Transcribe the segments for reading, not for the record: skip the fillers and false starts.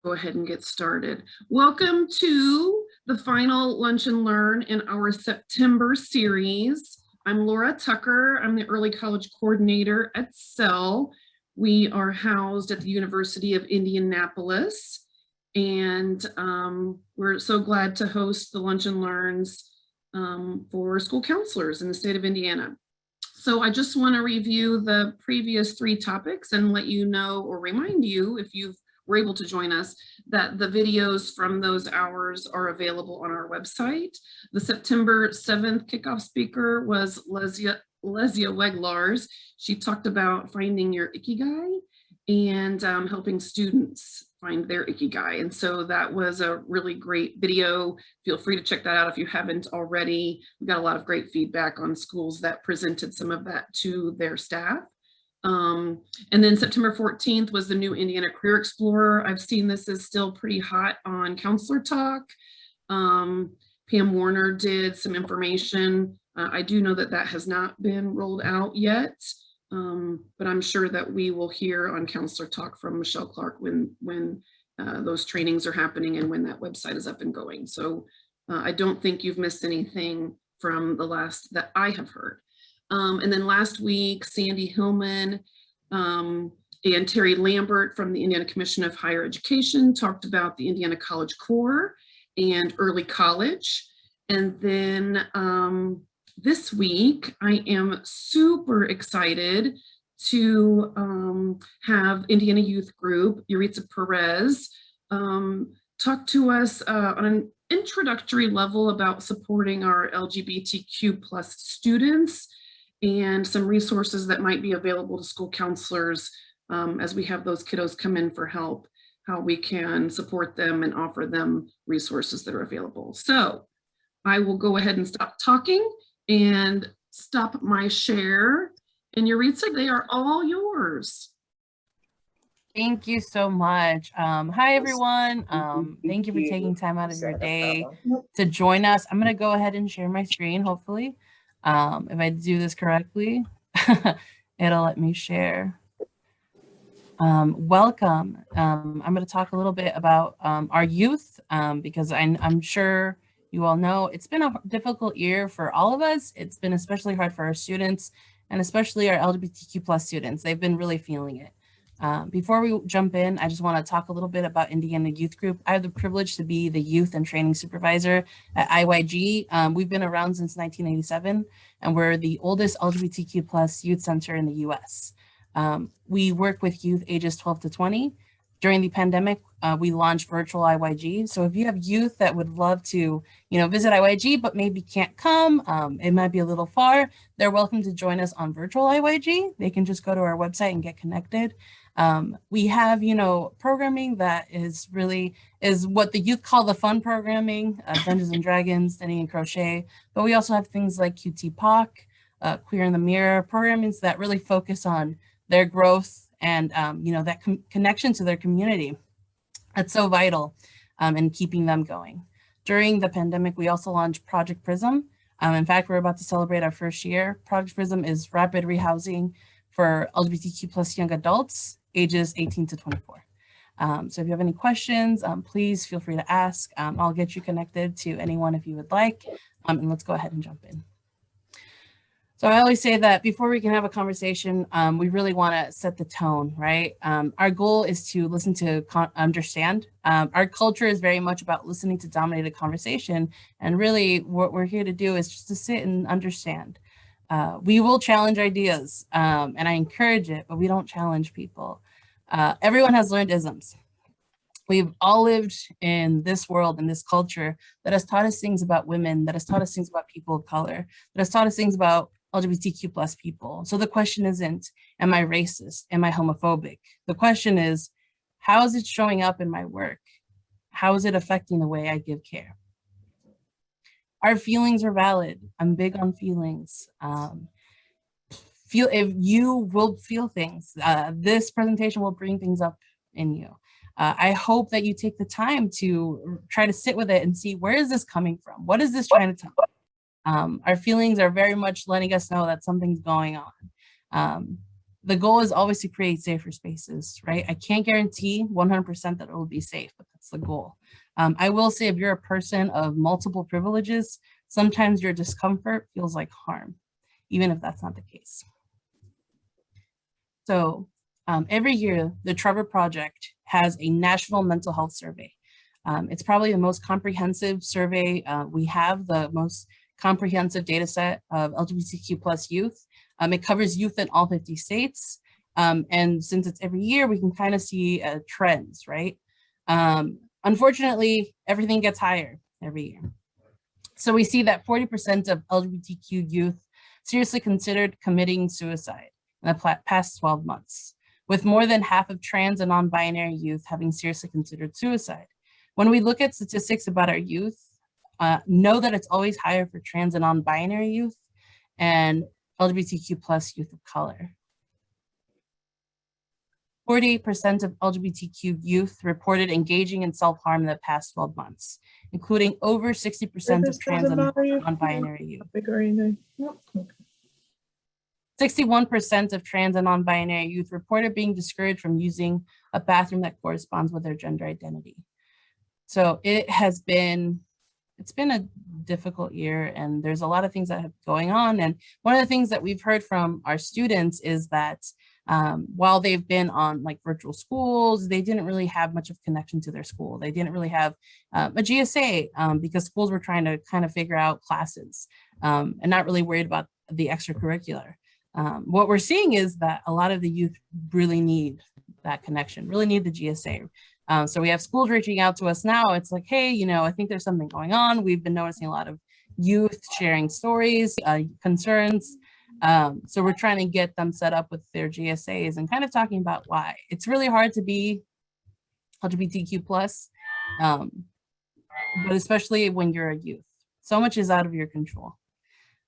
Go ahead and get started. Welcome to the final Lunch and Learn in our September series. I'm Laura Tucker. I'm the Early College Coordinator at SEL. We are housed at the University of Indianapolis, and we're so glad to host the Lunch and Learns for school counselors in the state of Indiana. So I just want to review the previous 3 topics and let you know or remind you, if you were able to join us, that the videos from those hours are available on our website. The September 7th kickoff speaker was Lesia Weglars. She talked about finding your ikigai and helping students find their ikigai. And so that was a really great video. Feel free to check that out if you haven't already. We got a lot of great feedback on schools that presented some of that to their staff. And then September 14th was the new Indiana Career Explorer. I've seen this is still pretty hot on Counselor Talk. Pam Warner did some information. I do know that that has not been rolled out yet, but I'm sure that we will hear on Counselor Talk from Michelle Clark when those trainings are happening and when that website is up and going. So I don't think you've missed anything from the last that I have heard. And then last week, Sandy Hillman and Terry Lambert from the Indiana Commission of Higher Education talked about the Indiana College Core and early college. And then this week, I am super excited to have Indiana Youth Group, Yuritsa Perez, talk to us on an introductory level about supporting our LGBTQ plus students and some resources that might be available to school counselors as we have those kiddos come in for help, how we can support them and offer them resources that are available. So I will go ahead and stop talking and stop my share. And Yuritsa, they are all yours. Thank you so much. Hi, everyone. Thank you for taking time out of your day to join us. I'm going to go ahead and share my screen, hopefully. If I do this correctly, it'll let me share. Welcome. I'm going to talk a little bit about our youth because I'm sure you all know it's been a difficult year for all of us. It's been especially hard for our students and especially our LGBTQ plus students. They've been really feeling it. Before we jump in, I just want to talk a little bit about Indiana Youth Group. I have the privilege to be the Youth and Training Supervisor at IYG. We've been around since 1987, and we're the oldest LGBTQ plus youth center in the US. We work with youth ages 12 to 20. During the pandemic, we launched virtual IYG. So if you have youth that would love to, visit IYG, but maybe can't come, it might be a little far, they're welcome to join us on virtual IYG. They can just go to our website and get connected. We have, programming that is what the youth call the fun programming, Dungeons and Dragons, knitting and crochet. But we also have things like QT POC, Queer in the Mirror, programmings that really focus on their growth and, that connection to their community. That's so vital in keeping them going. During the pandemic, we also launched Project Prism. In fact, we're about to celebrate our first year. Project Prism is rapid rehousing for LGBTQ plus young adults, ages 18 to 24. So if you have any questions, please feel free to ask. I'll get you connected to anyone if you would like. And let's go ahead and jump in. So I always say that before we can have a conversation, we really want to set the tone, right? Our goal is to listen to understand. Our culture is very much about listening to dominate a conversation. And really what we're here to do is just to sit and understand. We will challenge ideas, and I encourage it, but we don't challenge people. Everyone has learned isms. We've all lived in this world, in this culture that has taught us things about women, that has taught us things about people of color, that has taught us things about LGBTQ plus people. So the question isn't, am I racist? Am I homophobic? The question is, how is it showing up in my work? How is it affecting the way I give care? Our feelings are valid. I'm big on feelings. If you will feel things, this presentation will bring things up in you. I hope that you take the time to try to sit with it and see, where is this coming from? What is this trying to tell me? Our feelings are very much letting us know that something's going on. The goal is always to create safer spaces, right? I can't guarantee 100% that it will be safe, but that's the goal. I will say if you're a person of multiple privileges, sometimes your discomfort feels like harm, even if that's not the case. So every year, the Trevor Project has a national mental health survey. It's probably the most comprehensive survey. We have the most comprehensive data set of LGBTQ plus youth. It covers youth in all 50 states. And since it's every year, we can kind of see trends, right? Unfortunately, everything gets higher every year. So we see that 40% of LGBTQ youth seriously considered committing suicide in the past 12 months, with more than half of trans and non-binary youth having seriously considered suicide. When we look at statistics about our youth, know that it's always higher for trans and non-binary youth and LGBTQ plus youth of color. 48% of LGBTQ youth reported engaging in self-harm in the past 12 months, including over 60% of trans and non-binary youth. 61% of trans and non-binary youth reported being discouraged from using a bathroom that corresponds with their gender identity. So it's been a difficult year, and there's a lot of things that have going on. And one of the things that we've heard from our students is that while they've been on like virtual schools, they didn't really have much of connection to their school. They didn't really have a GSA because schools were trying to kind of figure out classes and not really worried about the extracurricular. What we're seeing is that a lot of the youth really need that connection, really need the GSA. So we have schools reaching out to us now. It's like, hey, I think there's something going on. We've been noticing a lot of youth sharing stories, concerns. So we're trying to get them set up with their GSAs and kind of talking about why. It's really hard to be LGBTQ plus, but especially when you're a youth. So much is out of your control.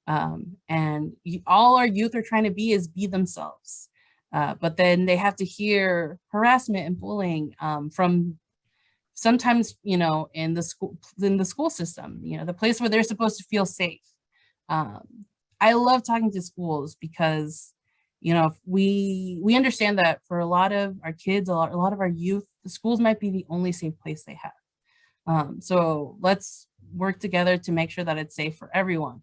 And all our youth are trying to be is be themselves. But then they have to hear harassment and bullying from sometimes, in the school system, the place where they're supposed to feel safe. I love talking to schools because, we understand that for a lot of our kids, a lot of our youth, the schools might be the only safe place they have. So let's work together to make sure that it's safe for everyone,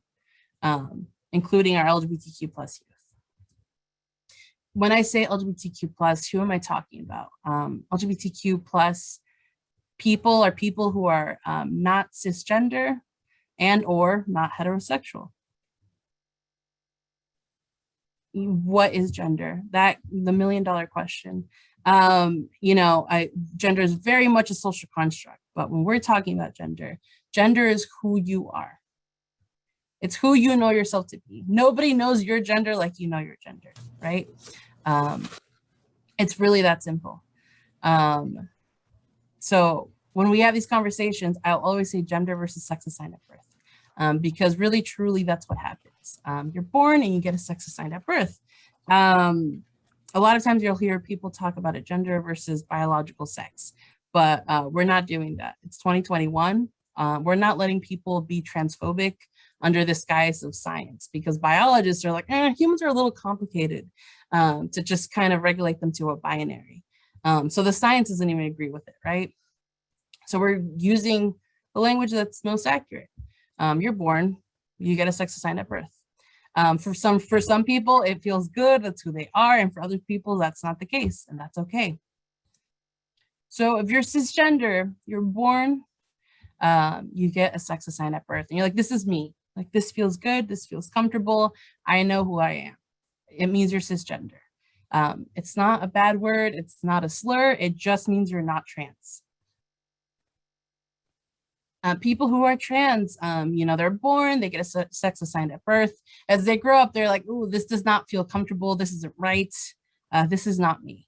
including our LGBTQ plus youth. When I say LGBTQ plus, who am I talking about? LGBTQ plus people are people who are not cisgender and or not heterosexual. What is gender? The $1 million question. Gender is very much a social construct, but when we're talking about gender is who you are. It's who you know yourself to be. Nobody knows your gender like you know your gender, right? It's really that simple. So when we have these conversations, I'll always say gender versus sex assigned at birth, because really, truly, that's what happens. You're born and you get a sex assigned at birth. A lot of times you'll hear people talk about a gender versus biological sex, but we're not doing that. It's 2021. We're not letting people be transphobic under the guise of science, because biologists are like, humans are a little complicated to just kind of regulate them to a binary. So the science doesn't even agree with it, right? So we're using the language that's most accurate. You're born, you get a sex assigned at birth. For some people, it feels good, that's who they are, and for other people, that's not the case, and that's okay. So if you're cisgender, you're born, you get a sex assigned at birth, and you're like, this is me. Like, this feels good, this feels comfortable, I know who I am. It means you're cisgender. It's not a bad word, it's not a slur, it just means you're not trans. People who are trans, they're born, they get a sex assigned at birth. As they grow up, they're like, oh, this does not feel comfortable, this isn't right, this is not me.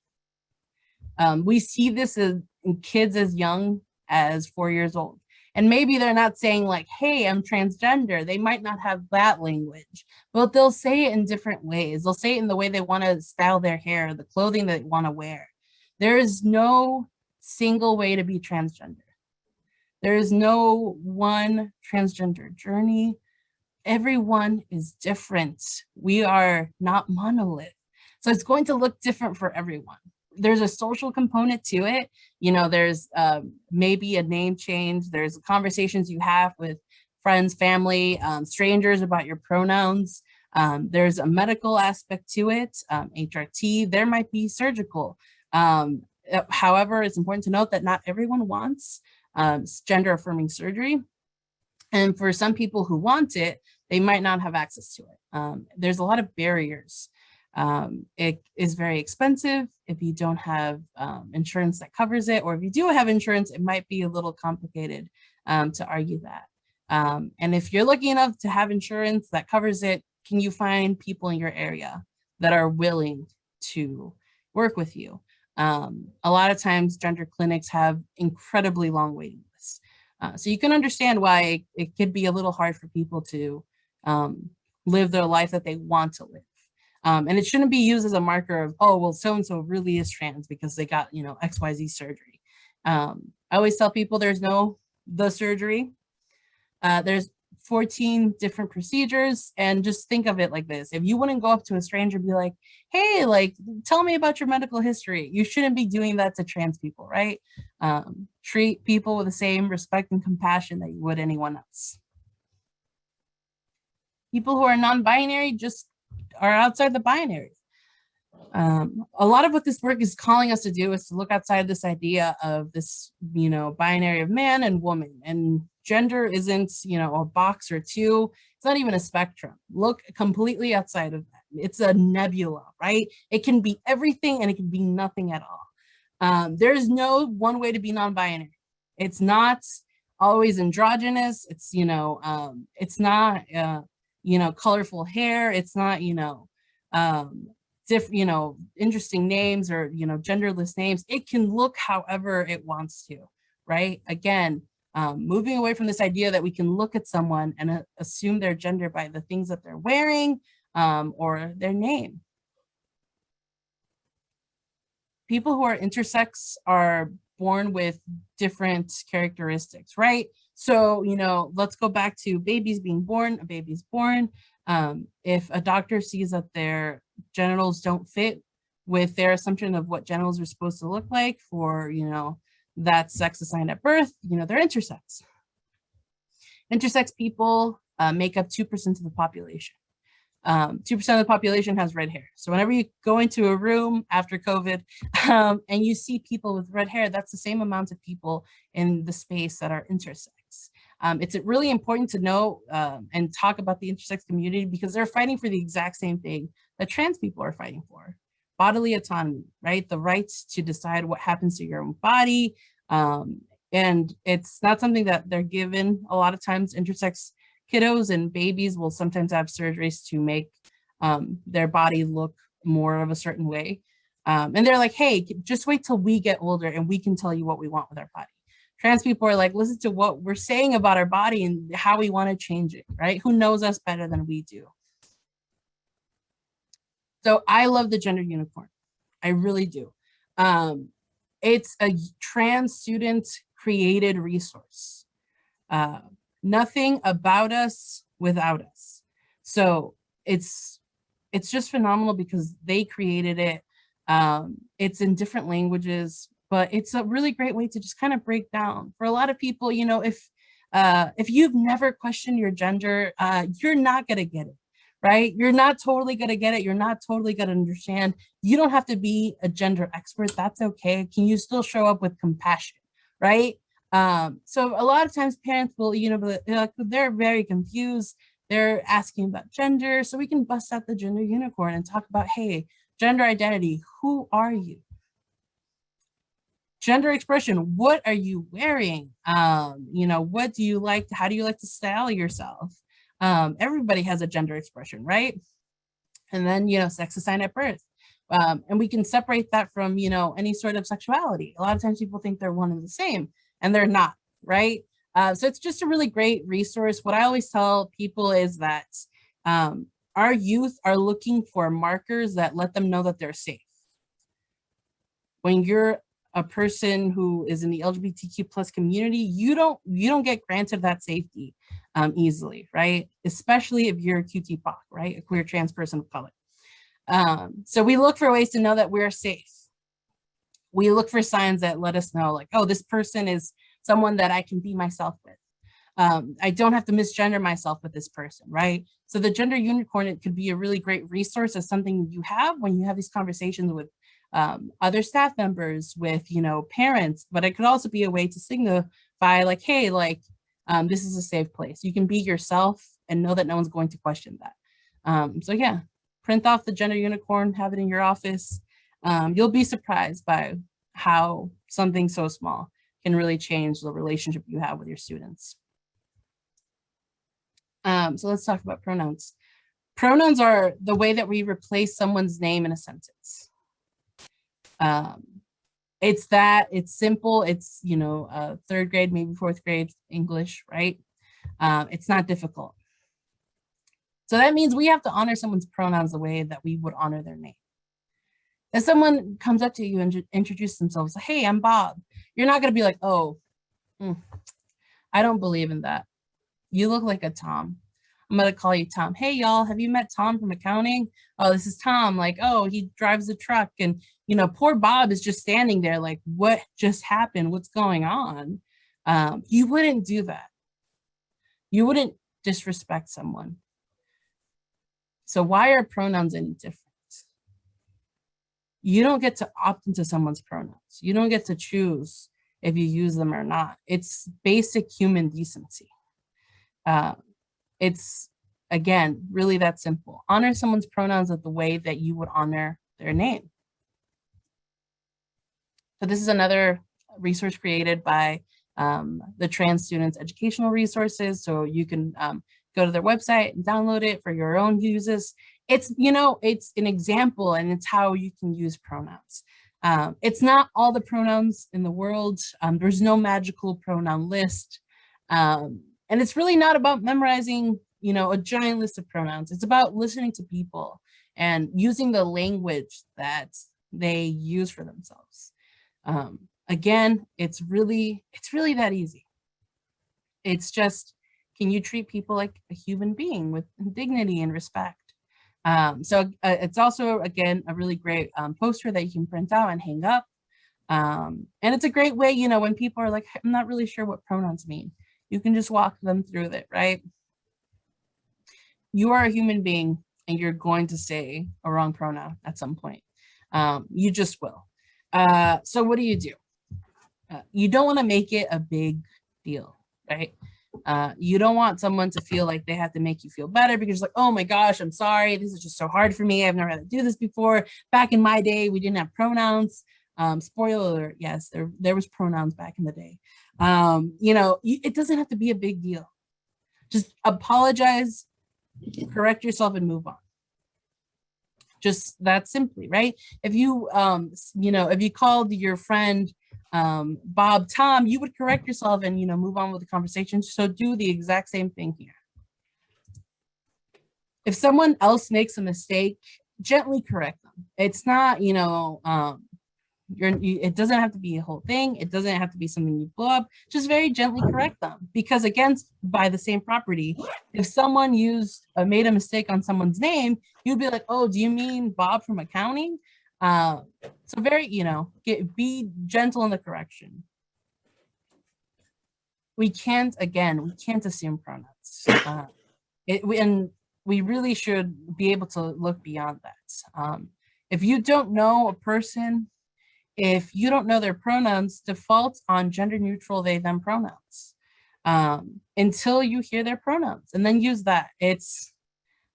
We see this in kids as young as 4 years old. And maybe they're not saying like, hey, I'm transgender. They might not have that language, but they'll say it in different ways. They'll say it in the way they want to style their hair, the clothing they want to wear. There is no single way to be transgender. There is no one transgender journey. Everyone is different. We are not monolith. So it's going to look different for everyone. There's a social component to it. There's maybe a name change. There's conversations you have with friends, family, strangers about your pronouns. There's a medical aspect to it, HRT. There might be surgical. However, it's important to note that not everyone wants gender affirming surgery. And for some people who want it, they might not have access to it. There's a lot of barriers. It is very expensive if you don't have insurance that covers it, or if you do have insurance, it might be a little complicated to argue that. And if you're lucky enough to have insurance that covers it, can you find people in your area that are willing to work with you? A lot of times gender clinics have incredibly long waiting lists. So you can understand why it could be a little hard for people to live their life that they want to live. And it shouldn't be used as a marker of, oh, well, so-and-so really is trans because they got, XYZ surgery. I always tell people there's no the surgery. There's 14 different procedures, and just think of it like this. If you wouldn't go up to a stranger and be like, hey, tell me about your medical history, you shouldn't be doing that to trans people, right? Treat people with the same respect and compassion that you would anyone else. People who are non-binary just are outside the binary. A lot of what this work is calling us to do is to look outside this idea of this, binary of man and woman. And gender isn't, a box or two. It's not even a spectrum. Look completely outside of that. It's a nebula, right? It can be everything and it can be nothing at all. There's no one way to be non-binary. It's not always androgynous. It's, it's not, colorful hair. It's not, interesting names or, genderless names. It can look however it wants to, right? Again, moving away from this idea that we can look at someone and assume their gender by the things that they're wearing or their name. People who are intersex are born with different characteristics, right? So, let's go back to babies being born. A baby's born. If a doctor sees that their genitals don't fit with their assumption of what genitals are supposed to look like for, that sex assigned at birth, they're intersex. Intersex people make up 2% of the population. 2% of the population has red hair. So whenever you go into a room after COVID and you see people with red hair, that's the same amount of people in the space that are intersex. It's really important to know and talk about the intersex community because they're fighting for the exact same thing that trans people are fighting for. Bodily autonomy, right? The right to decide what happens to your own body. And it's not something that they're given. A lot of times intersex kiddos and babies will sometimes have surgeries to make their body look more of a certain way. And they're like, hey, just wait till we get older and we can tell you what we want with our body. Trans people are like, listen to what we're saying about our body and how we want to change it, right? Who knows us better than we do? So I love the gender unicorn. I really do. It's a trans student created resource. Nothing about us without us. So it's just phenomenal because they created it. It's in different languages, but it's a really great way to just kind of break down. For a lot of people, if you've never questioned your gender, you're not gonna get it, right? You're not totally gonna get it. You're not totally gonna understand. You don't have to be a gender expert. That's okay. Can you still show up with compassion, right? So a lot of times parents will, they're very confused. They're asking about gender. So we can bust out the gender unicorn and talk about, hey, gender identity, who are you? Gender expression, what are you wearing? What do you like? How do you like to style yourself? Everybody has a gender expression, right? And then, sex assigned at birth. And we can separate that from, any sort of sexuality. A lot of times people think they're one and the same, and they're not, right? So it's just a really great resource. What I always tell people is that our youth are looking for markers that let them know that they're safe. When you're a person who is in the LGBTQ plus community, you don't get granted that safety easily, right? Especially if you're a QT POC, right? A queer trans person of color. So we look for ways to know that we're safe. We look for signs that let us know, like, oh, this person is someone that I can be myself with. I don't have to misgender myself with this person, right? So the gender unicorn, it could be a really great resource as something you have when you have these conversations with other staff members, with, parents, but it could also be a way to signify like, hey, like, this is a safe place. You can be yourself and know that no one's going to question that. So yeah, print off the gender unicorn, have it in your office. You'll be surprised by how something so small can really change the relationship you have with your students. So let's talk about pronouns. Pronouns are the way that we replace someone's name in a sentence. It's simple. It's, third grade, maybe fourth grade English, right? It's not difficult. So that means we have to honor someone's pronouns the way that we would honor their name. If someone comes up to you and introduces themselves, hey, I'm Bob, you're not going to be like, oh, I don't believe in that. You look like a Tom. I'm going to call you Tom. Hey, y'all, have you met Tom from accounting? Oh, this is Tom. Like, oh, he drives a truck. And, poor Bob is just standing there like, what just happened? What's going on? You wouldn't do that. You wouldn't disrespect someone. So why are pronouns any different? You don't get to opt into someone's pronouns. You don't get to choose if you use them or not. It's basic human decency. It's, again, really that simple. Honor someone's pronouns in the way that you would honor their name. So this is another resource created by the Trans Students Educational Resources. So you can go to their website and download it for your own uses. It's, it's an example, and it's how you can use pronouns. It's not all the pronouns in the world. There's no magical pronoun list. And it's really not about memorizing, a giant list of pronouns. It's about listening to people and using the language that they use for themselves. Again, it's really that easy. It's just, can you treat people like a human being with dignity and respect? So it's also, again, a really great poster that you can print out and hang up. And it's a great way, when people are like, I'm not really sure what pronouns mean, you can just walk them through it, right? You are a human being and you're going to say a wrong pronoun at some point. You just will. So what do? You don't want to make it a big deal, right? You don't want someone to feel like they have to make you feel better because it's like, oh my gosh, I'm sorry. This is just so hard for me. I've never had to do this before. Back in my day, we didn't have pronouns. Spoiler alert, yes, there was pronouns back in the day. It doesn't have to be a big deal. Just apologize, correct yourself, and move on. Just that simply, right? If you, if you called your friend Bob Tom, you would correct yourself and, move on with the conversation. So do the exact same thing here. If someone else makes a mistake, gently correct them. It's not, it doesn't have to be a whole thing. It doesn't have to be something you blow up. Just very gently correct them. Because again, by the same property, if someone made a mistake on someone's name, you'd be like, oh, do you mean Bob from accounting? So very, be gentle in the correction. We can't assume pronouns. And we really should be able to look beyond that. If you don't know a person, if you don't know their pronouns, default on gender neutral they, them pronouns until you hear their pronouns, and then use that. It's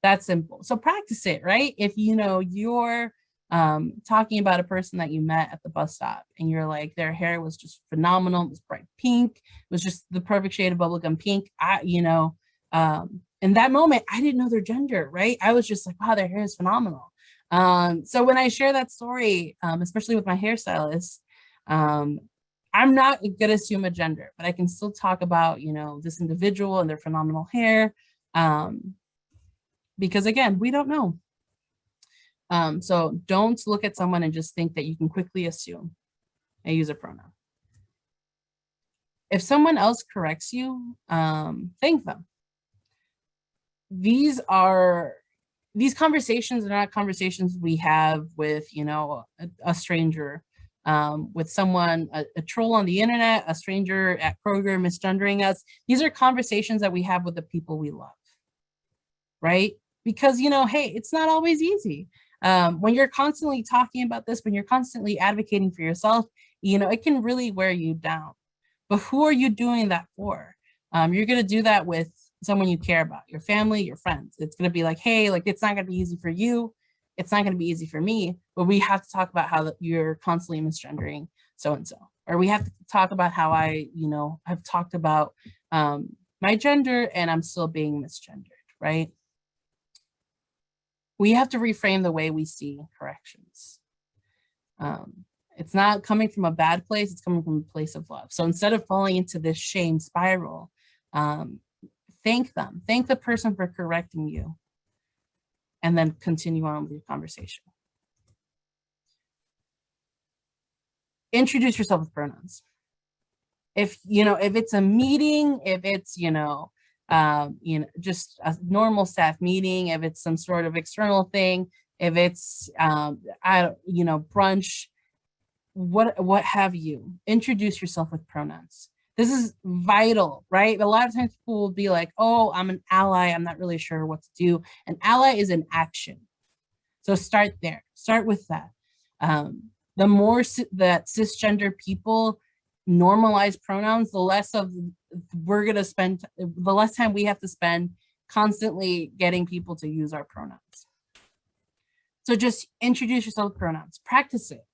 that simple. So practice it, right? If you're talking about a person that you met at the bus stop and you're like, their hair was just phenomenal, it was bright pink, it was just the perfect shade of bubblegum pink. In that moment, I didn't know their gender, right? I was just like, wow, their hair is phenomenal. So when I share that story, especially with my hairstylist, I'm not going to assume a gender, but I can still talk about, this individual and their phenomenal hair. Because again, we don't know. So don't look at someone and just think that you can quickly assume and use a pronoun. If someone else corrects you, thank them. These are, these conversations are not conversations we have with, a stranger, with someone, a troll on the internet, a stranger at Kroger misgendering us. These are conversations that we have with the people we love, right? Because, hey, it's not always easy. When you're constantly talking about this, when you're constantly advocating for yourself, it can really wear you down. But who are you doing that for? You're going to do that with someone you care about, your family, your friends. It's going to be like, hey, like, it's not going to be easy for you. It's not going to be easy for me, but we have to talk about how you're constantly misgendering so-and-so. Or we have to talk about how I've talked about my gender and I'm still being misgendered, right? We have to reframe the way we see corrections. It's not coming from a bad place, it's coming from a place of love. So instead of falling into this shame spiral, thank them. Thank the person for correcting you. And then continue on with your conversation. Introduce yourself with pronouns. If it's a meeting, if it's just a normal staff meeting, if it's some sort of external thing, if it's brunch, what have you, introduce yourself with pronouns. This is vital, right? A lot of times people will be like, oh, I'm an ally, I'm not really sure what to do. An ally is an action. So start there, start with that. The more that cisgender people normalize pronouns, the less time we have to spend constantly getting people to use our pronouns. So just introduce yourself with pronouns, practice it.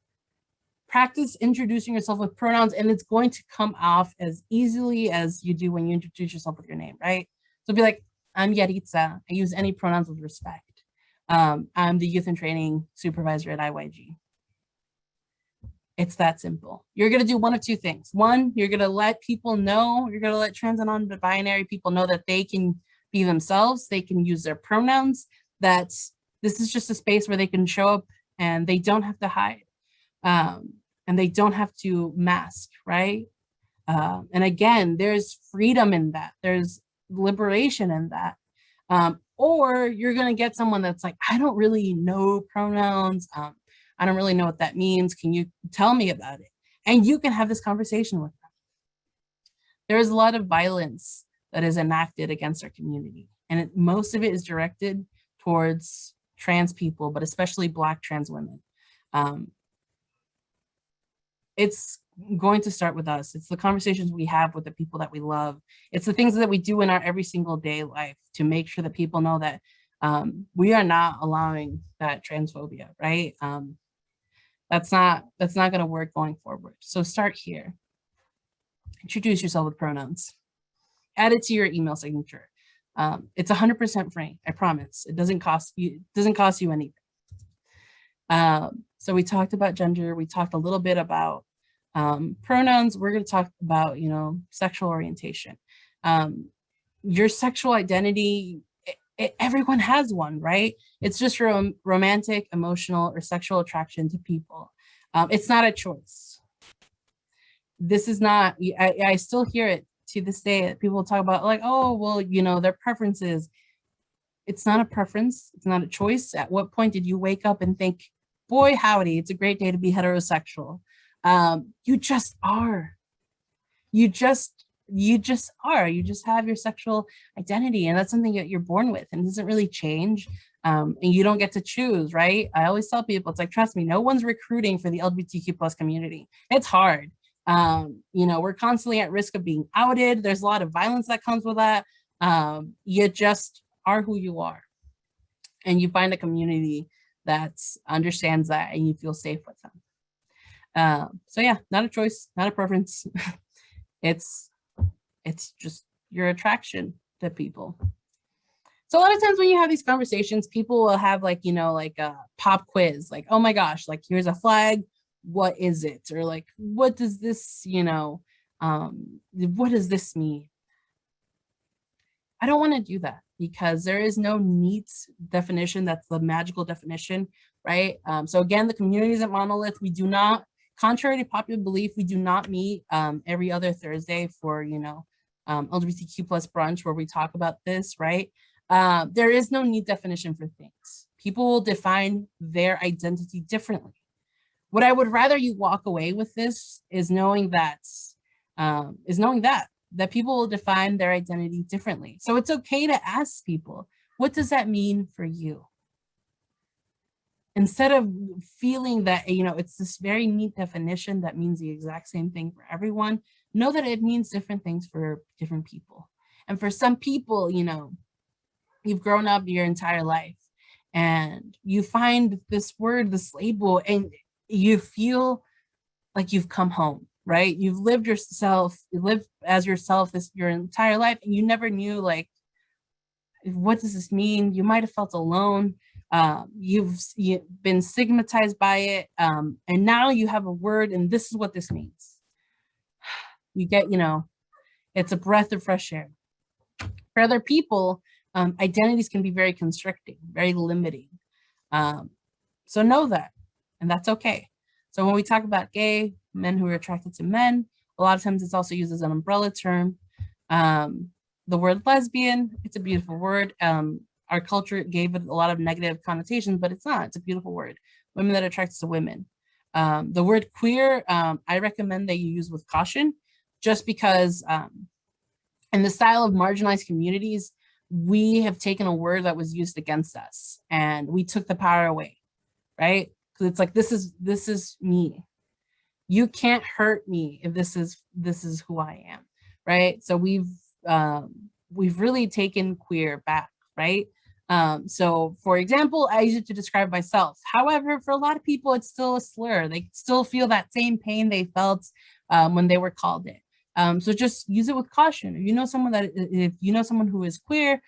Practice introducing yourself with pronouns, and it's going to come off as easily as you do when you introduce yourself with your name, right? So be like, I'm Yaritza. I use any pronouns with respect. I'm the youth and training supervisor at IYG. It's that simple. You're going to do one of two things. One, you're going to let people know, you're going to let trans and non-binary people know that they can be themselves. They can use their pronouns, that this is just a space where they can show up and they don't have to hide. And they don't have to mask, right? And again, there's freedom in that. There's liberation in that. Or you're going to get someone that's like, I don't really know pronouns. I don't really know what that means. Can you tell me about it? And you can have this conversation with them. There is a lot of violence that is enacted against our community. And most of it is directed towards trans people, but especially Black trans women. It's going to start with us. It's the conversations we have with the people that we love. It's the things that we do in our every single day life to make sure that people know that we are not allowing that transphobia, right? That's not going to work going forward. So start here. Introduce yourself with pronouns. Add it to your email signature. It's 100% free. I promise. It doesn't cost you. Anything. So we talked about gender. We talked a little bit about pronouns. We're going to talk about, sexual orientation. Your sexual identity, everyone has one, right? It's just romantic, emotional, or sexual attraction to people. It's not a choice. This is not, I still hear it to this day that people talk about like, oh, well, their preferences. It's not a preference. It's not a choice. At what point did you wake up and think, boy, howdy, it's a great day to be heterosexual? You just are. You just are. You just have your sexual identity, and that's something that you're born with, and it doesn't really change. And you don't get to choose, right? I always tell people, it's like, trust me, no one's recruiting for the LGBTQ plus community. It's hard. We're constantly at risk of being outed. There's a lot of violence that comes with that. You just are who you are, and you find a community that understands that, and you feel safe with them. So yeah, not a choice, not a preference. It's just your attraction to people. So a lot of times when you have these conversations, people will have like a pop quiz, like, oh my gosh, like, here's a flag, what is it? Or like, what does this, what does this mean? I don't want to do that, because there is no neat definition that's the magical definition, right? So again, the community isn't monolith. We do not, contrary to popular belief, we do not meet every other Thursday for, LGBTQ plus brunch where we talk about this, right? There is no neat definition for things. People will define their identity differently. What I would rather you walk away with this is knowing that people will define their identity differently. So it's okay to ask people, what does that mean for you? Instead of feeling that, it's this very neat definition that means the exact same thing for everyone, know that it means different things for different people. And for some people, you've grown up your entire life and you find this word, this label, and you feel like you've come home, right? You've lived as yourself your entire life, and you never knew, like, what does this mean? You might have felt alone. You've been stigmatized by it. And now you have a word, and this is what this means. You get, it's a breath of fresh air. For other people, identities can be very constricting, very limiting. So know that, and that's okay. So when we talk about gay, men who are attracted to men, a lot of times it's also used as an umbrella term. The word lesbian, it's a beautiful word. Our culture gave it a lot of negative connotations, but it's not. It's a beautiful word. Women that attracts to women. The word queer, I recommend that you use with caution, just because in the style of marginalized communities, we have taken a word that was used against us and we took the power away, right? Because it's like, this is me. You can't hurt me if this is who I am, right? So we've really taken queer back, right? So for example, I use it to describe myself. However, for a lot of people, it's still a slur. They still feel that same pain they felt when they were called it. So just use it with caution. If you know someone who is queer,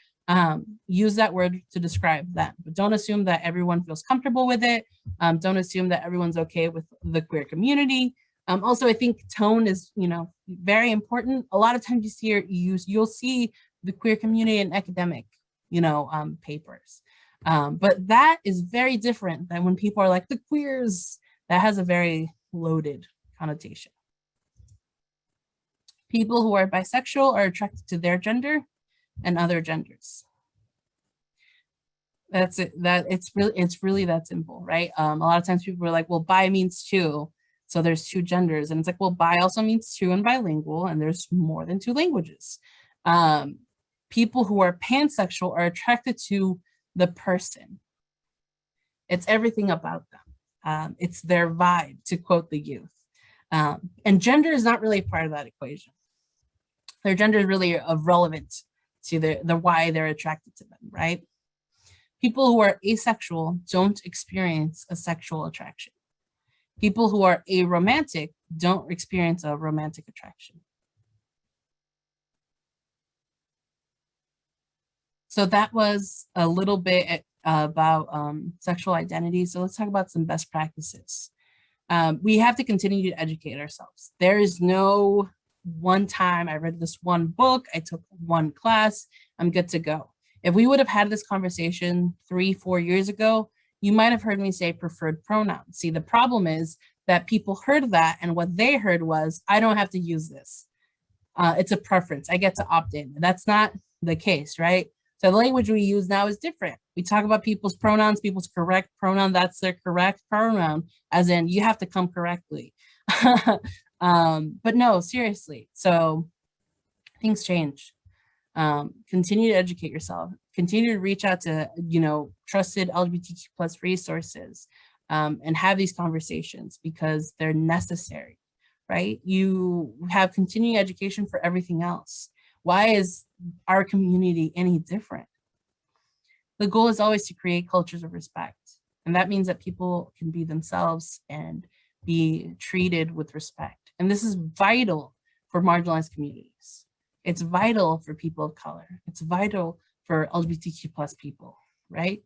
use that word to describe them. But don't assume that everyone feels comfortable with it. Don't assume that everyone's okay with the queer community. Also, I think tone is, very important. A lot of times you'll see the queer community in academic, papers. But that is very different than when people are like the queers. That has a very loaded connotation. People who are bisexual are attracted to their gender and other genders. That's it. It's really that simple, right? A lot of times people are like, well, bi means two. So there's two genders. And it's like, well, bi also means two and bilingual, and there's more than two languages. People who are pansexual are attracted to the person. It's everything about them. It's their vibe, to quote the youth. And gender is not really part of that equation. Their gender is really irrelevant to the why they're attracted to them, right? People who are asexual don't experience a sexual attraction. People who are aromantic don't experience a romantic attraction. So that was a little bit about sexual identity. So let's talk about some best practices. We have to continue to educate ourselves. There is no one time I read this one book, I took one class, I'm good to go. If we would have had this conversation 3-4 years ago, you might have heard me say preferred pronouns. See, the problem is that people heard that, and what they heard was, I don't have to use this. It's a preference. I get to opt in. That's not the case, right? So the language we use now is different. We talk about people's pronouns, people's correct pronoun, that's their correct pronoun, as in you have to come correctly. But no, seriously. So things change. Continue to educate yourself. Continue to reach out to, trusted LGBTQ plus resources, and have these conversations because they're necessary, right? You have continuing education for everything else. Why is our community any different? The goal is always to create cultures of respect. And that means that people can be themselves and be treated with respect. And this is vital for marginalized communities. It's vital for people of color. It's vital for LGBTQ plus people, right?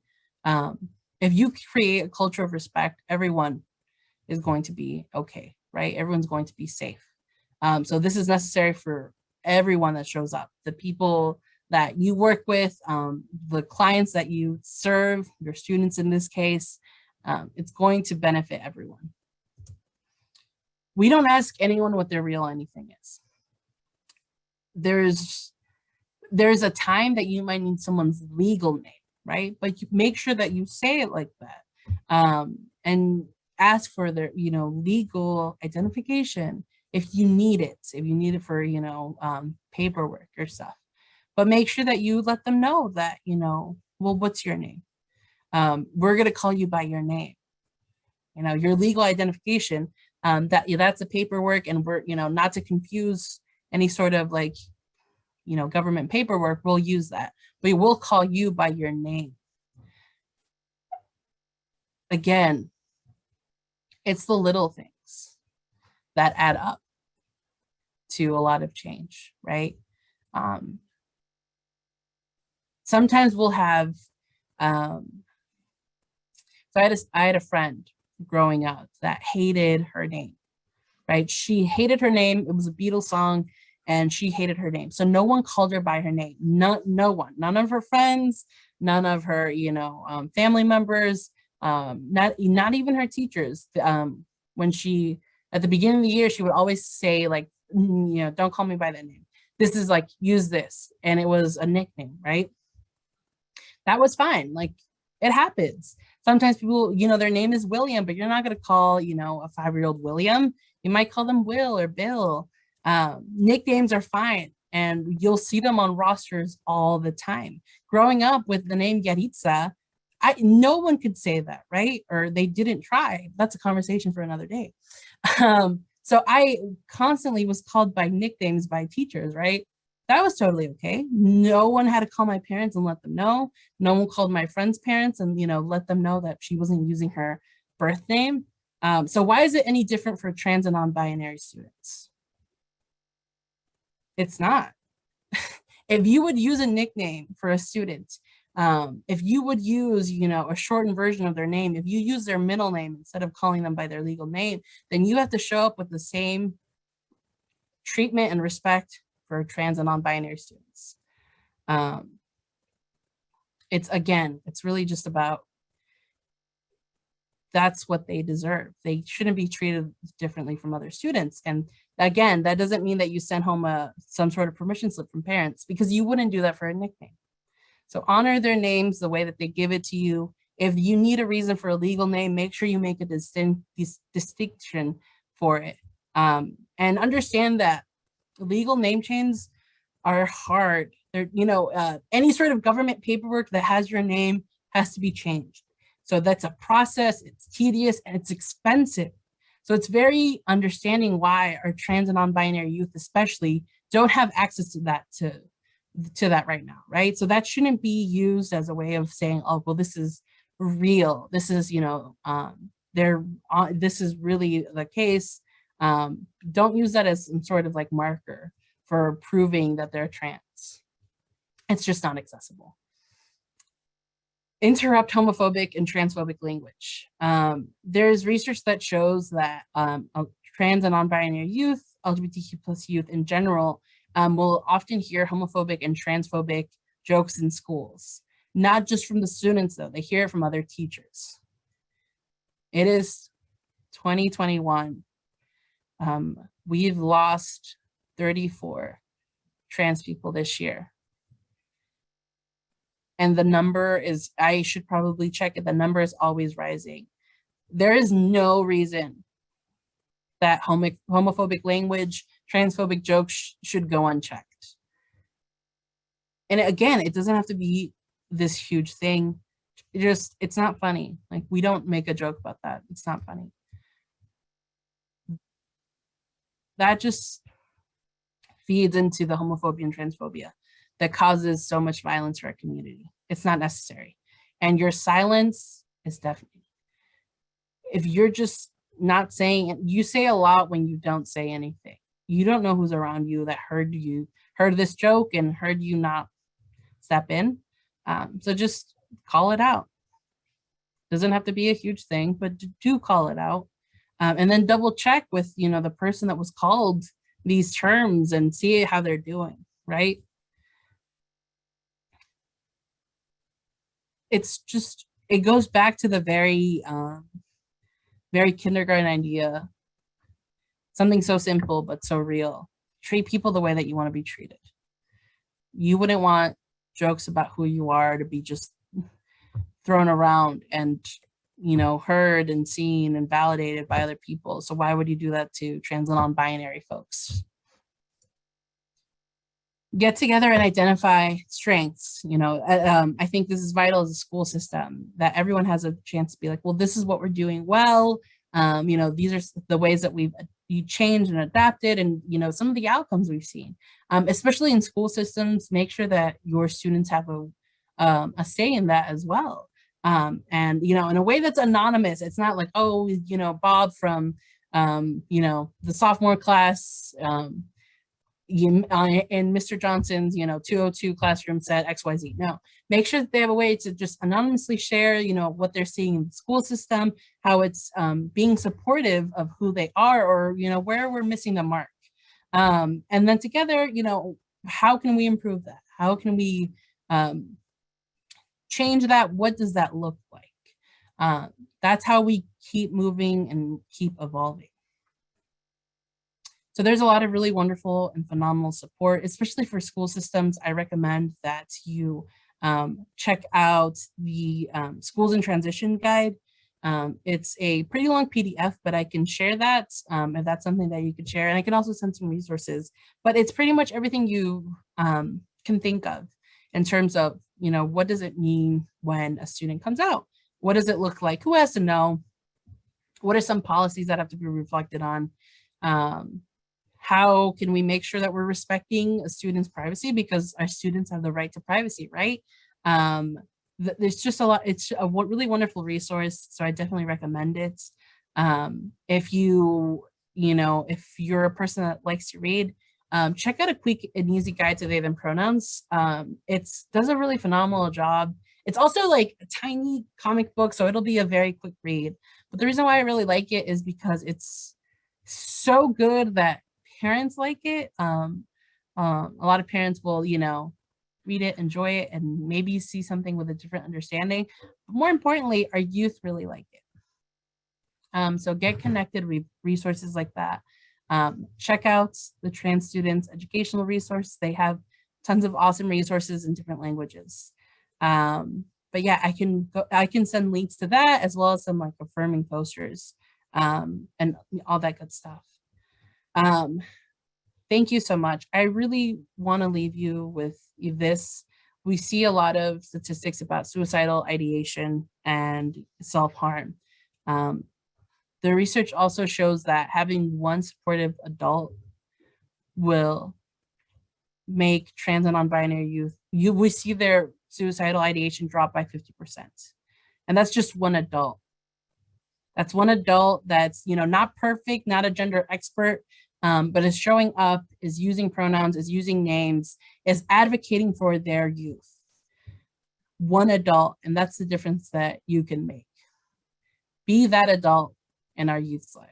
If you create a culture of respect, everyone is going to be okay, right? Everyone's going to be safe. So this is necessary for everyone that shows up, the people that you work with, the clients that you serve, your students in this case. It's going to benefit everyone. We don't ask anyone what their real anything is. there's a time that you might need someone's legal name, right? But you make sure that you say it like that, and ask for their, legal identification if you need it, for, paperwork or stuff. But make sure that you let them know that, well, what's your name? We're going to call you by your name, your legal identification. That's the paperwork, and we're, not to confuse any sort of like, government paperwork, we'll use that. We will call you by your name. Again, it's the little things that add up to a lot of change, right? Sometimes we'll have, so I had a friend growing up that hated her name, right? She hated her name. It was a Beatles song, and she hated her name. So no one called her by her name. No one, none of her friends, none of her, family members, not even her teachers. When she, at the beginning of the year, she would always say like, don't call me by that name. This is like, use this. And it was a nickname, right? That was fine. Like, it happens. Sometimes people, their name is William, but you're not going to call, a 5-year-old William. You might call them Will or Bill. Nicknames are fine, and you'll see them on rosters all the time. Growing up with the name Yaritza, no one could say that, right? Or they didn't try. That's a conversation for another day. So I constantly was called by nicknames by teachers, right? That was totally okay. No one had to call my parents and let them know. No one called my friend's parents and, let them know that she wasn't using her birth name. So why is it any different for trans and non-binary students? It's not. If you would use a nickname for a student, if you would use, a shortened version of their name, if you use their middle name instead of calling them by their legal name, then you have to show up with the same treatment and respect for trans and non-binary students. It's really just about, that's what they deserve. They shouldn't be treated differently from other students. And again, that doesn't mean that you send home some sort of permission slip from parents, because you wouldn't do that for a nickname. So honor their names the way that they give it to you. If you need a reason for a legal name, make sure you make a distinction for it. And understand that legal name changes are hard. They're, any sort of government paperwork that has your name has to be changed. So that's a process, it's tedious, and it's expensive. So it's very understanding why our trans and non-binary youth especially don't have access to that right now, right? So that shouldn't be used as a way of saying, oh, well, this is real. This is, this is really the case. Don't use that as some sort of like marker for proving that they're trans. It's just not accessible. Interrupt homophobic and transphobic language. There's research that shows that trans and non-binary youth, LGBTQ plus youth in general, will often hear homophobic and transphobic jokes in schools. Not just from the students though, they hear it from other teachers. It is 2021. We've lost 34 trans people this year. And the number is, I should probably check it, the number is always rising. There is no reason that homophobic language, transphobic jokes should go unchecked. And again, it doesn't have to be this huge thing. It's not funny. Like, we don't make a joke about that. It's not funny. That just feeds into the homophobia and transphobia that causes so much violence for our community. It's not necessary. And your silence is deafening. If you're just not saying it, you say a lot when you don't say anything. You don't know who's around you that heard this joke and heard you not step in. So just call it out. Doesn't have to be a huge thing, but do call it out. And then double check with, the person that was called these terms and see how they're doing, right? It's just, it goes back to the very kindergarten idea. Something so simple, but so real. Treat people the way that you want to be treated. You wouldn't want jokes about who you are to be just thrown around and, you know, heard and seen and validated by other people. So why would you do that to trans and non-binary folks? Get together and identify strengths. You know, I think this is vital as a school system, that everyone has a chance to be like, well, this is what we're doing well. You know, these are the ways that we've changed and adapted, and, you know, some of the outcomes we've seen, especially in school systems. Make sure that your students have a say in that as well. And, you know, in a way that's anonymous. It's not like, oh, you know, Bob from, you know, the sophomore class, in Mr. Johnson's, you know, 202 classroom said XYZ. No, make sure that they have a way to just anonymously share, you know, what they're seeing in the school system, how it's being supportive of who they are, or, you know, where we're missing the mark. And then together, you know, how can we improve that? How can we change that? What does that look like? That's how we keep moving and keep evolving. So there's a lot of really wonderful and phenomenal support, especially for school systems. I recommend that you check out the Schools in Transition Guide. It's a pretty long PDF, but I can share that if that's something that you could share. And I can also send some resources, but it's pretty much everything you can think of in terms of, you know, what does it mean when a student comes out? What does it look like? Who has to know? What are some policies that have to be reflected on? How can we make sure that we're respecting a student's privacy, because our students have the right to privacy, right? There's just a lot. It's a really wonderful resource, so I definitely recommend it. If you know, if you're a person that likes to read, check out A Quick and Easy Guide to They Them Pronouns. It does a really phenomenal job. It's also like a tiny comic book, so it'll be a very quick read. But the reason why I really like it is because it's so good that parents like it. A lot of parents will, you know, read it, enjoy it, and maybe see something with a different understanding. But more importantly, our youth really like it. So get connected with resources like that. Check out the Trans Students Educational Resource. They have tons of awesome resources in different languages. But yeah, I can send links to that, as well as some like affirming posters and all that good stuff. Thank you so much. I really want to leave you with this. We see a lot of statistics about suicidal ideation and self-harm. The research also shows that having one supportive adult will make trans and non-binary youth, we see their suicidal ideation drop by 50%. And that's just one adult. That's one adult that's, you know, not perfect, not a gender expert, but is showing up, is using pronouns, is using names, is advocating for their youth. One adult, and that's the difference that you can make. Be that adult in our youth's life.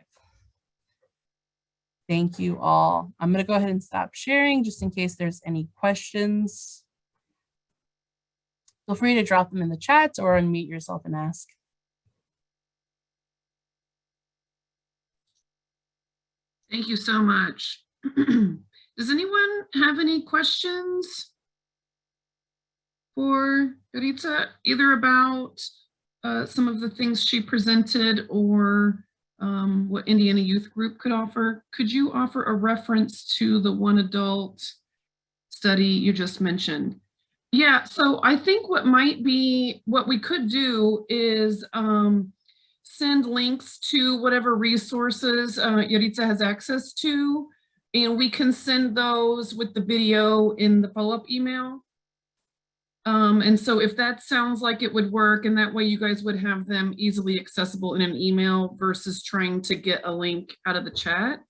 Thank you all. I'm going to go ahead and stop sharing just in case there's any questions. Feel free to drop them in the chat or unmute yourself and ask. Thank you so much. Does anyone have any questions for Yoritza, either about some of the things she presented or what Indiana Youth Group could offer? Could you offer a reference to the one adult study you just mentioned? Yeah, so I think what we could do is send links to whatever resources Yoritza has access to, and we can send those with the video in the follow-up email. And so if that sounds like it would work, and that way you guys would have them easily accessible in an email versus trying to get a link out of the chat.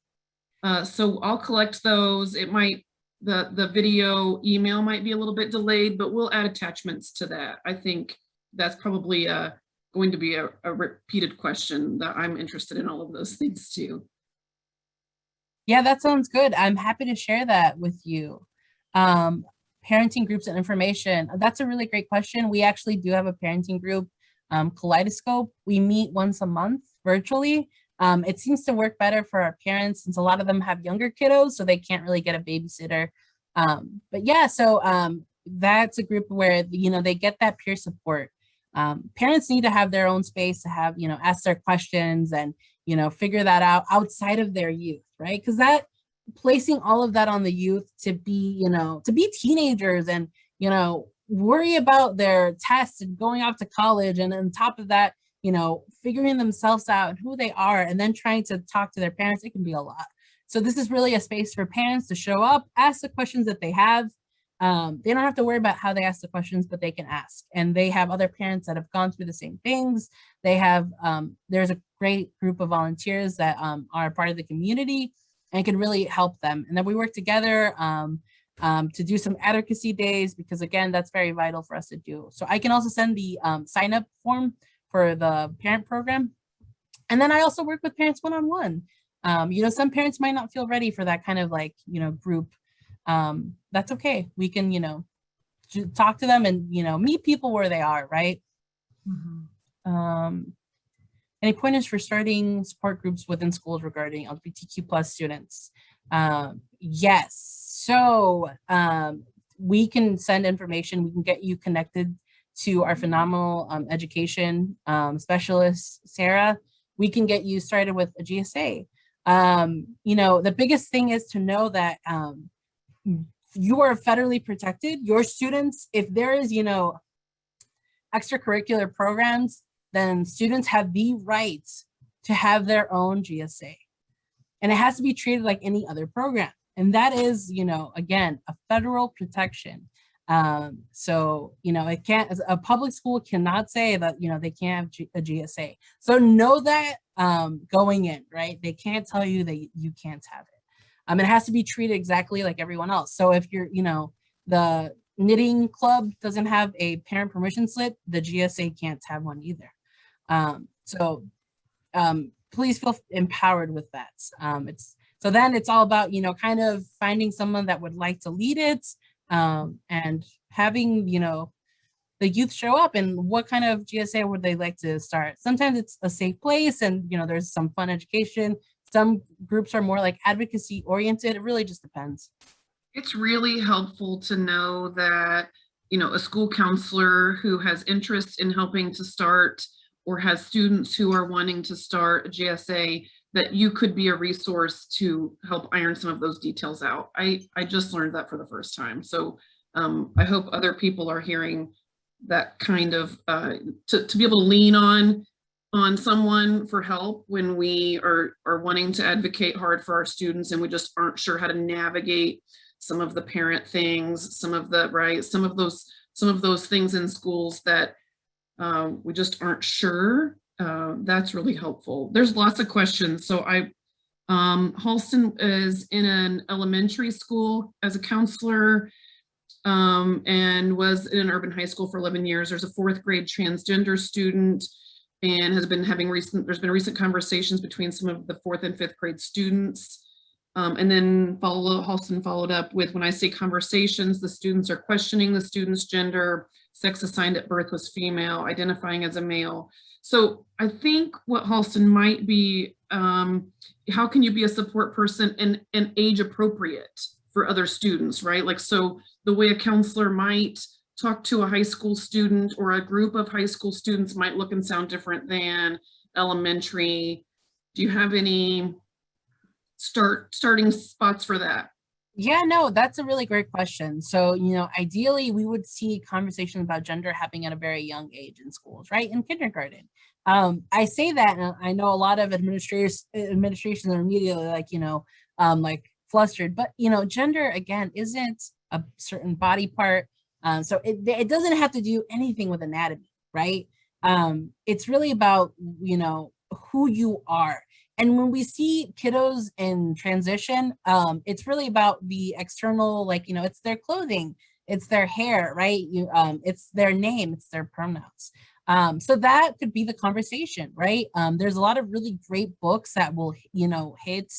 So I'll collect those. It might, the video email might be a little bit delayed, but we'll add attachments to that. I think that's probably going to be a repeated question, that I'm interested in all of those things too. Yeah, that sounds good. I'm happy to share that with you. Parenting groups and information. That's a really great question. We actually do have a parenting group, Kaleidoscope. We meet once a month virtually. It seems to work better for our parents since a lot of them have younger kiddos, so they can't really get a babysitter. But yeah, so that's a group where, they get that peer support. Parents need to have their own space to have, ask their questions and, figure that out outside of their youth, right? Because that placing all of that on the youth to be, to be teenagers and, worry about their tests and going off to college. And on top of that, figuring themselves out and who they are, and then trying to talk to their parents, it can be a lot. So this is really a space for parents to show up, ask the questions that they have. They don't have to worry about how they ask the questions, but they can ask. And they have other parents that have gone through the same things. They have, there's a great group of volunteers that are part of the community and can really help them. And then we work together to do some advocacy days, because again, that's very vital for us to do. So I can also send the sign up form for the parent program. And then I also work with parents one-on-one. Some parents might not feel ready for that kind of group. That's okay. We can, talk to them and, meet people where they are, right? Mm-hmm. Any pointers for starting support groups within schools regarding LGBTQ plus students? Yes. So we can send information. We can get you connected to our phenomenal education specialist, Sarah. We can get you started with a GSA. The biggest thing is to know that you are federally protected. Your students, if there is, extracurricular programs, then students have the right to have their own GSA. And it has to be treated like any other program. And that is, again, a federal protection. So, it can't, a public school cannot say that, they can't have a GSA. So know that going in, right? They can't tell you that you can't have it. It has to be treated exactly like everyone else. So if you're, the knitting club doesn't have a parent permission slip, the GSA can't have one either. Please feel empowered with that. So then it's all about, kind of finding someone that would like to lead it, and having, the youth show up, and what kind of GSA would they like to start? Sometimes it's a safe place and, there's some fun education. Some groups are more like advocacy oriented. It really just depends. It's really helpful to know that, a school counselor who has interest in helping to start, or has students who are wanting to start a GSA, that you could be a resource to help iron some of those details out. I just learned that for the first time. So I hope other people are hearing that kind of, to be able to lean on someone for help when we are wanting to advocate hard for our students and we just aren't sure how to navigate some of the parent things, some of those things in schools that we just aren't sure. That's really helpful. There's lots of questions. So Halston is in an elementary school as a counselor, and was in an urban high school for 11 years. There's a 4th grade transgender student, and there's been recent conversations between some of the 4th and 5th grade students. And then Halston followed up with, when I say conversations, the students are questioning the student's gender, sex assigned at birth was female, identifying as a male. So I think what Halston might be, how can you be a support person and age appropriate for other students, right? Like, so the way a counselor might talk to a high school student or a group of high school students might look and sound different than elementary. Do you have any starting spots for that? Yeah, no, that's a really great question. So, ideally we would see conversations about gender happening at a very young age in schools, right? In kindergarten. I say that, and I know a lot of administrations are immediately like flustered, but gender again isn't a certain body part. So it doesn't have to do anything with anatomy, right? It's really about, who you are. And when we see kiddos in transition, it's really about the external, it's their clothing, it's their hair, right? It's their name, it's their pronouns. So that could be the conversation, right? There's a lot of really great books that will, hit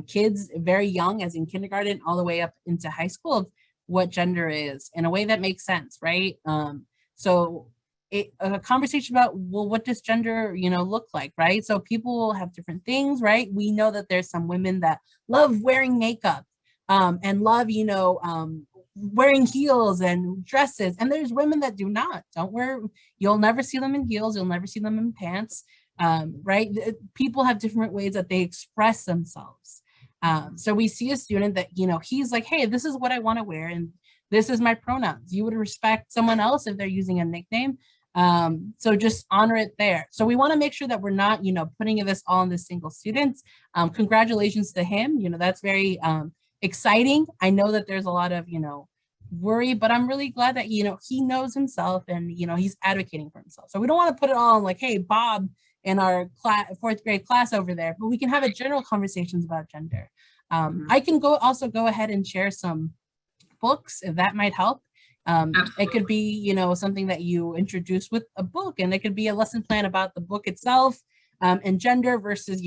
kids very young, as in kindergarten, all the way up into high school, of what gender is in a way that makes sense, right? So a conversation about, well, what does gender, look like, right? So people will have different things, right? We know that there's some women that love wearing makeup. and love, wearing heels and dresses. And there's women that do not, don't wear, you'll never see them in heels, you'll never see them in pants, right? People have different ways that they express themselves. So we see a student that, he's like, hey, this is what I want to wear, and this is my pronouns. You would respect someone else if they're using a nickname. So just honor it there. So we want to make sure that we're not, putting this all on this single student. Congratulations to him. That's very exciting. I know that there's a lot of, worry, but I'm really glad that, he knows himself and, he's advocating for himself. So we don't want to put it all on like, hey, Bob in our fourth grade class over there, but we can have a general conversations about gender. I can also go ahead and share some books if that might help. It could be, something that you introduce with a book, and it could be a lesson plan about the book itself, and gender versus,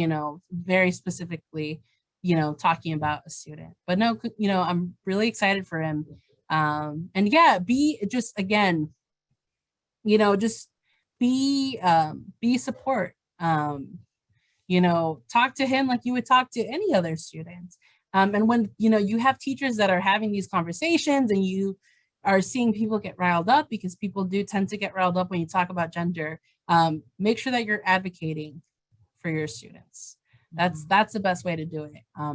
very specifically, talking about a student. But no, I'm really excited for him. And yeah, just be support. Talk to him like you would talk to any other student. And when, you have teachers that are having these conversations and you are seeing people get riled up, because people do tend to get riled up when you talk about gender, make sure that you're advocating for your students. That's the best way to do it.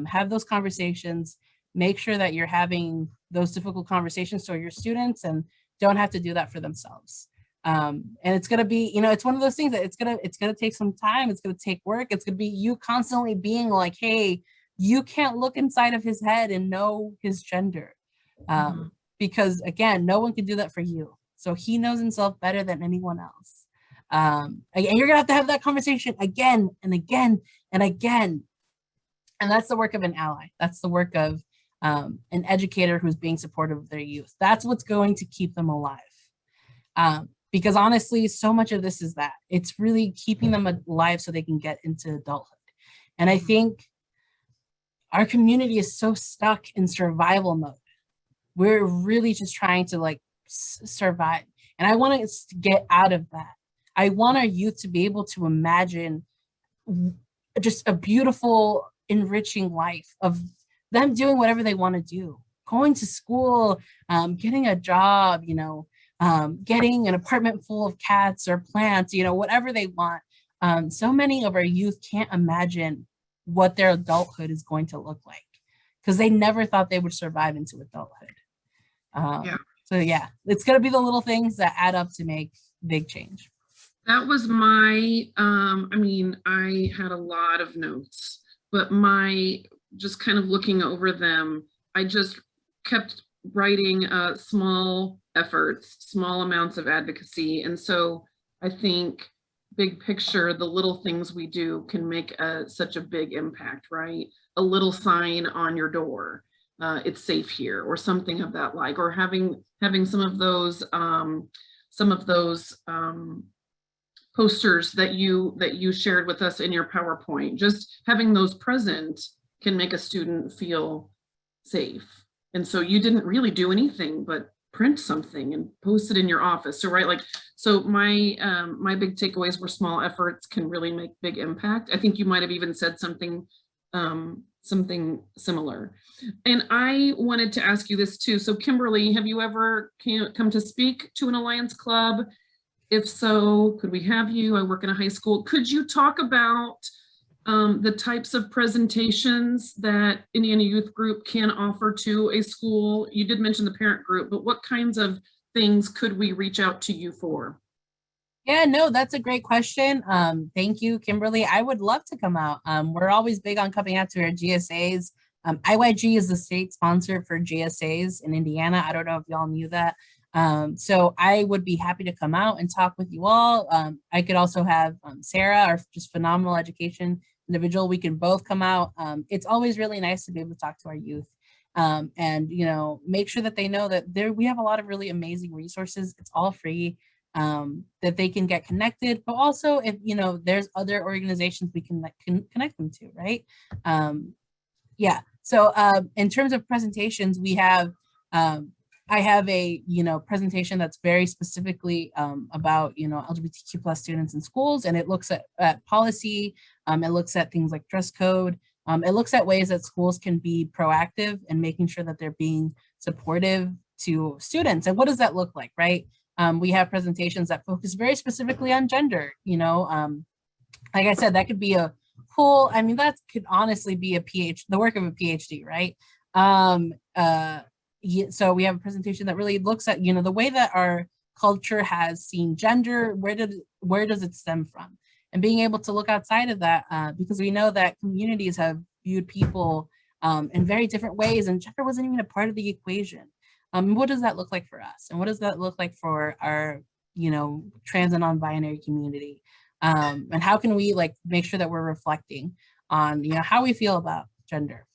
Have those conversations, make sure that you're having those difficult conversations so your students and don't have to do that for themselves. And it's going to be, it's one of those things that it's going to take some time. It's going to take work. It's going to be you constantly being like, hey, you can't look inside of his head and know his gender. Because again, no one can do that for you. So he knows himself better than anyone else. And you're gonna have to have that conversation again and again and again. And that's the work of an ally. That's the work of an educator who's being supportive of their youth. That's what's going to keep them alive. Because honestly, so much of this is that. It's really keeping them alive so they can get into adulthood. And I think our community is so stuck in survival mode. We're really just trying to survive. And I want us to get out of that. I want our youth to be able to imagine just a beautiful, enriching life of them doing whatever they want to do, going to school, getting a job, getting an apartment full of cats or plants, whatever they want. So many of our youth can't imagine what their adulthood is going to look like because they never thought they would survive into adulthood. So yeah, it's going to be the little things that add up to make big change. That was my, I had a lot of notes, but just kind of looking over them, I just kept writing small efforts, small amounts of advocacy. And so I think big picture, the little things we do can make such a big impact, right? A little sign on your door, it's safe here, or something of that like, or having some of those posters that you shared with us in your PowerPoint. Just having those present can make a student feel safe. And so you didn't really do anything but print something and post it in your office. So so my big takeaways were small efforts can really make big impact. I think you might have even said something similar. And I wanted to ask you this too. So Kimberly, have you ever come to speak to an Alliance Club? If so, could we have you? I work in a high school. Could you talk about the types of presentations that Indiana Youth Group can offer to a school? You did mention the parent group, but what kinds of things could we reach out to you for? Yeah, no, that's a great question. Thank you, Kimberly. I would love to come out. We're always big on coming out to our GSAs. IYG is the state sponsor for GSAs in Indiana. I don't know if y'all knew that. So I would be happy to come out and talk with you all. I could also have Sarah, our just phenomenal education individual. We can both come out. It's always really nice to be able to talk to our youth and, make sure that they know that we have a lot of really amazing resources. It's all free, that they can get connected, but also if, there's other organizations we can connect them to, right? Yeah. So in terms of presentations, we have, I have a, presentation that's very specifically about, LGBTQ plus students in schools, and it looks at policy. It looks at things like dress code. It looks at ways that schools can be proactive and making sure that they're being supportive to students. And what does that look like, right? We have presentations that focus very specifically on gender, like I said, that could be a whole, I mean, that could honestly be the work of a PhD, right? So we have a presentation that really looks at, the way that our culture has seen gender, where does it stem from? And being able to look outside of that, because we know that communities have viewed people in very different ways, and gender wasn't even a part of the equation. What does that look like for us? And what does that look like for our, trans and non-binary community? And how can we make sure that we're reflecting on, how we feel about gender?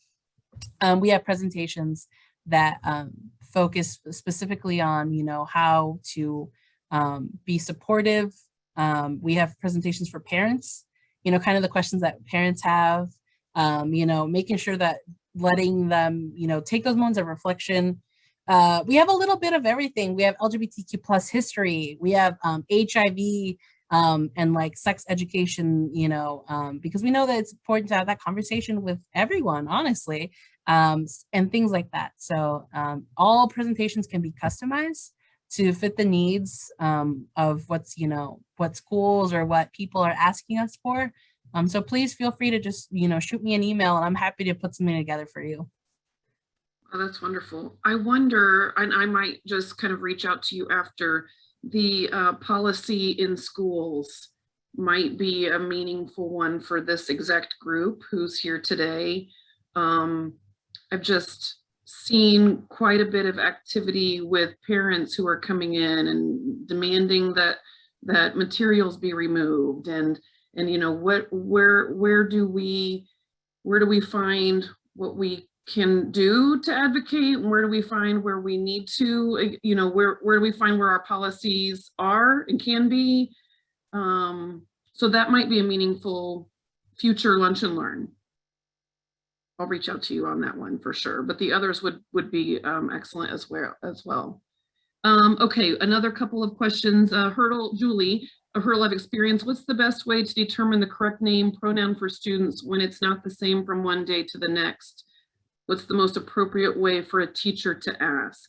We have presentations that focus specifically on, how to be supportive. We have presentations for parents, kind of the questions that parents have, making sure that letting them, take those moments of reflection. We have a little bit of everything. We have LGBTQ plus history. We have HIV and sex education, because we know that it's important to have that conversation with everyone, honestly, and things like that. So all presentations can be customized to fit the needs of what schools or what people are asking us for. So please feel free to just, shoot me an email, and I'm happy to put something together for you. Oh, that's wonderful. I wonder, and I might just kind of reach out to you after, the policy in schools might be a meaningful one for this exact group who's here today. I've just seen quite a bit of activity with parents who are coming in and demanding that materials be removed, and where do we find what we can do to advocate, and where do we find where we need to, where do we find where our policies are and can be. So that might be a meaningful future lunch and learn. I'll reach out to you on that one for sure, but the others would be excellent as well. Okay, another couple of questions. Julie, a hurdle of experience. What's the best way to determine the correct name pronoun for students when it's not the same from one day to the next? What's the most appropriate way for a teacher to ask?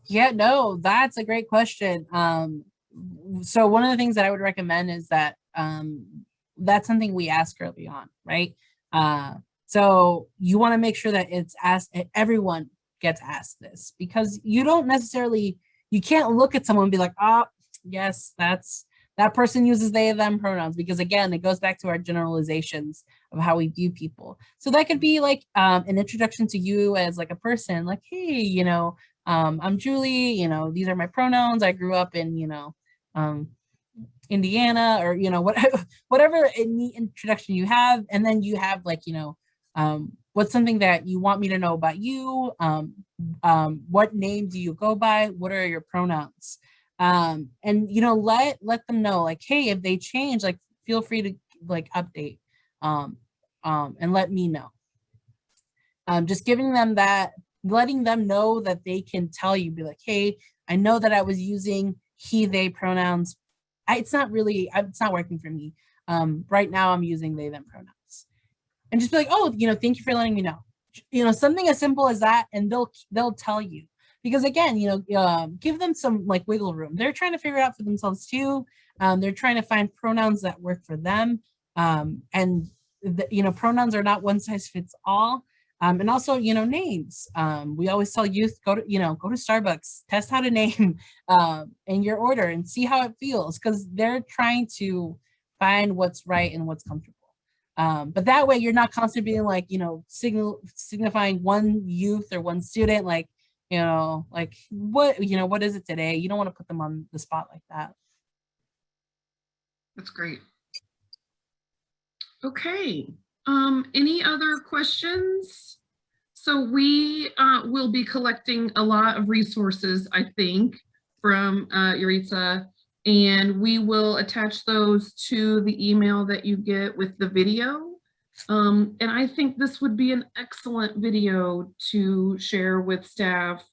Yeah, no, that's a great question. So one of the things that I would recommend is that that's something we ask early on, right? So you want to make sure that it's asked, everyone gets asked this, because you can't look at someone and be like, oh, yes, that person uses they, them pronouns, because again, it goes back to our generalizations of how we view people. So that could be an introduction to you as a person, hey, I'm Julie, these are my pronouns. I grew up in, Indiana, or, whatever introduction you have. And then you have what's something that you want me to know about you? What name do you go by? What are your pronouns? And let them know, hey, if they change, feel free to update and let me know. Just giving them that, letting them know that they can tell you, be like, hey, I know that I was using he, they pronouns. It's not working for me. Right now I'm using they, them pronouns. And just be like, oh, thank you for letting me know. Something as simple as that, and they'll tell you. Because again, give them some wiggle room. They're trying to figure it out for themselves too. They're trying to find pronouns that work for them. And pronouns are not one size fits all. And also, names. We always tell youth, go to Starbucks, test how to name in your order and see how it feels, because they're trying to find what's right and what's comfortable. But that way you're not constantly being signifying one youth or one student, what is it today? You don't want to put them on the spot like that. That's great. Okay. Any other questions? So we will be collecting a lot of resources, I think, from Yaritza, and we will attach those to the email that you get with the video. And I think this would be an excellent video to share with staff.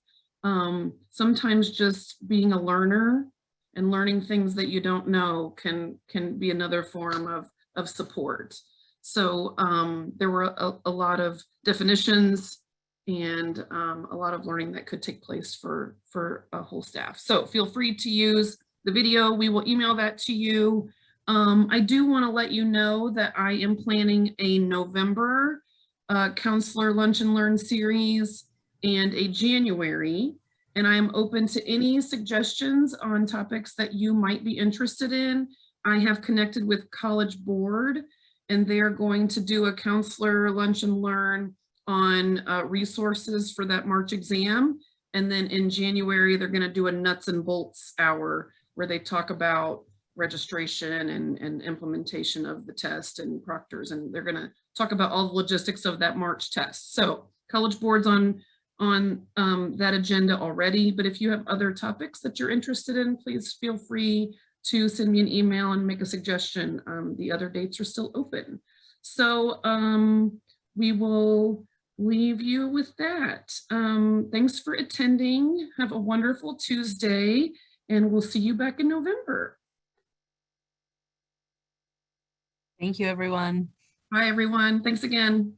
Sometimes just being a learner and learning things that you don't know can be another form of support. So there were a lot of definitions and a lot of learning that could take place for a whole staff. So feel free to use the video. We will email that to you. I do want to let you know that I am planning a November Counselor Lunch and Learn series and a January, and I am open to any suggestions on topics that you might be interested in. I have connected with College Board, and they're going to do a Counselor Lunch and Learn on resources for that March exam. And then in January, they're going to do a nuts and bolts hour where they talk about registration and implementation of the test and proctors, and they're going to talk about all the logistics of that March test. So College Board's on that agenda already, but if you have other topics that you're interested in, please feel free to send me an email and make a suggestion. The other dates are still open. So we will leave you with that. Thanks for attending. Have a wonderful Tuesday, and we'll see you back in November. Thank you, everyone. Bye, everyone. Thanks again.